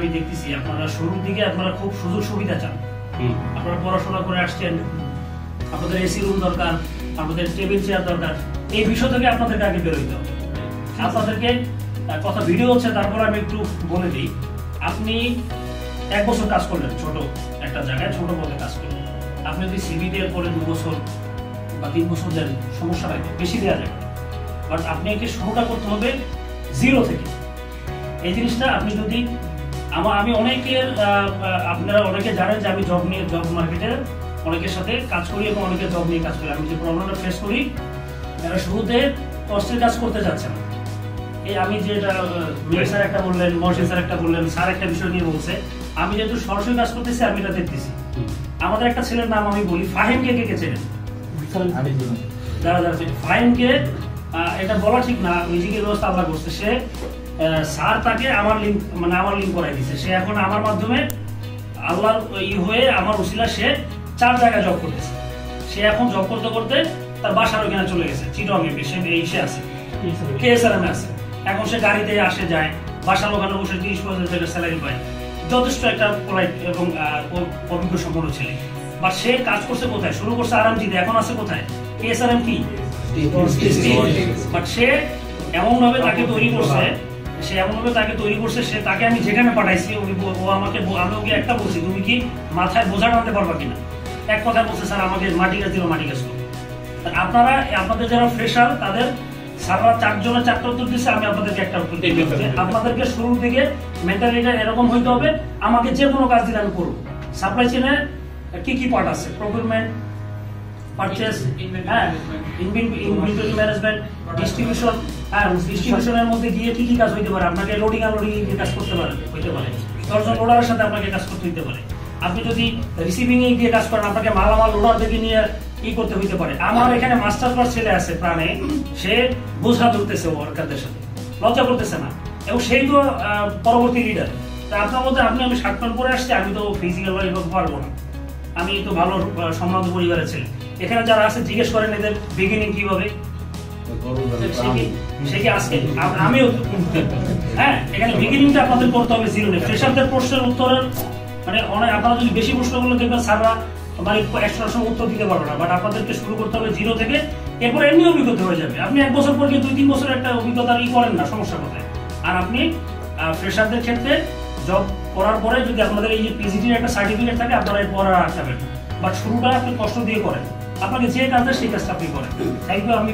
আমি দেখতেছি আপনারা শুরুর দিকে আপনারা খুব সুযোগ সুবিধা চান। আপনারা পড়াশোনা করে আসছেন, আপনাদের এসি রুম দরকার, আপনাদের টেবিল চেয়ার দরকার, এই বিষয় থেকে আপনাদেরকে আগে বেরোতে হবে। আপনাদেরকে কথা ভিডিও হচ্ছে, তারপর আমি একটু বলে দিই। আপনি 1 বছর কাজ করলেন ছোট একটা জায়গায়, ছোট পদে কাজ করলেন, আপনি যদি সিভি দেওয়ার পরে 2 বছর বা 3 বছর দেন, সমস্যা নাই, বেশি দেওয়া যাবে। বাট আপনাকে শুরুটা করতে হবে 0 থেকে। এই জিনিসটা আপনি যদি আমি অনেকের আপনারা অনেকে জানেন যে আমি জব মার্কেটে অনেকের সাথে কাজ করি এবং অনেকের জব নিয়ে কাজ করি। আমি যে প্রবলেমটা ফেস করি, তারা শুরুতে কষ্টের কাজ করতে যাচ্ছে না। এই আমি যেটা স্যার একটা বললেন, মহসিন স্যার একটা বললেন, স্যার একটা বিষয় নিয়ে বলছে, আমি যেহেতু সরাসরি কাজ করতেছি আমি এটা দেখতেছি। আমাদের একটা ছেলের নাম আমি বলি, ফাহিমকে কে চেনেন? যারা ফাহিমকে, এটা বলা ঠিক না, নিজেকে ব্যবস্থা আল্লাহ করছে। সে স্যার তাকে আমার লিঙ্ক করাই দিচ্ছে। সে এখন আমার মাধ্যমে আল্লাহর হয়ে আমার উসিলা সে 4 জায়গায় জব করতেছে। সে এখন জব করতে করতে তার বাসার ওখানে চলে গেছে, চিটংয়ে সে আছে, KSRM আছে। এখন সে গাড়িতে আসে যায়, বাসার ওখানে বসে 30-35 টাকা স্যালারি পায়। যথেষ্ট একটা পোলাইট এবং অভিজ্ঞ সম্পন্ন ছেলে। বা সে কাজ করছে কোথায়? শুরু করছে আরামজিতে, এখন আছে কোথায়? KSRM কি? বাট সে এমন ভাবে তাকে তৈরি করছে, সে তাকে আমি যেখানে পাঠাইছি ও আমাকে, আমি ওকে একটা বলছি, তুমি কি মাথায় বোঝা টানতে পারবা কিনা? এক কথা বলছে, স্যার আমাকে মাটি গাছ দিল, মাটি গাছ। আপনারা আপনাদের যারা ফ্রেশার, তাদের সারা 4 জনের 4টা উত্তর দিচ্ছে, আমি আপনাদেরকে একটা উত্তর দিই। আপনাদেরকে শুরুর দিকে মেন্টালিটি এরকম হইতে হবে, আমাকে যে কোনো কাজ দিলে আমি করবো। সাপ্লাই চেনে কি কি পার্ট আছে? Procurement, purchase, inventory management, distribution. ডিস্ট্রিবিউশনের মধ্যে গিয়ে কি কি কাজ হইতে পারে? আপনাকে লোডিং আনলোডিং কাজ করতে হইতে পারে। 10 জন লোডারের সাথে আপনাকে কাজ করতে হইতে পারে। আপনি যদি রিসিভিং এ গিয়ে কাজ করেন, আপনাকে মালামাল লোডার দেখে নিয়ে কি করতে হইতে পারে। আমার এখানে মাস্টার ক্লাস ছেলে আছে প্রাণে, সে বোঝা ধরতেছে ওয়ার্কারদের সাথে, লজ্জা করতেছে না, এবং সেই তো পরবর্তী লিডার। তা আপনার মধ্যে আমি 7 মান পরে আসছি, আমি তো ফিজিক্যাল ওয়ার্ক পারবো না। আমি তো ভালো সম্ভ্রান্ত পরিবারের ছেলে। এখানে যারা আছে জিজ্ঞেস করেন এদের বিগিনিং কিভাবে, সে কি আজকে আমিও এখানে বিগিনিংটা আপনাদের করতে হবে 0 থেকে। ফ্রেশারদের প্রশ্নের উত্তরের অনেক আপনারা যদি বেশি প্রশ্ন করলে দেখবেন স্যাররা 100% উত্তর দিতে পারবে না। বাট আপনাদেরকে শুরু করতে হবে 0 থেকে, এরপর এমনি অভিজ্ঞতা হয়ে যাবে। আপনি 1 বছর পর 2-3 বছর একটা অভিজ্ঞতা করেন না, সমস্যা কোথায়? আর আপনি ফ্রেশারদের ক্ষেত্রে জব করার পরে যদি আপনাদের এই যে পিজিটির একটা সার্টিফিকেট থাকে, আপনারা এর পরে রাখতে পারবেন। বাট শুরুটা আপনি কষ্ট দিয়ে করেন, আপনাকে যে কাজটা সেই কাজটা আপনি করেন। Thank you. আমি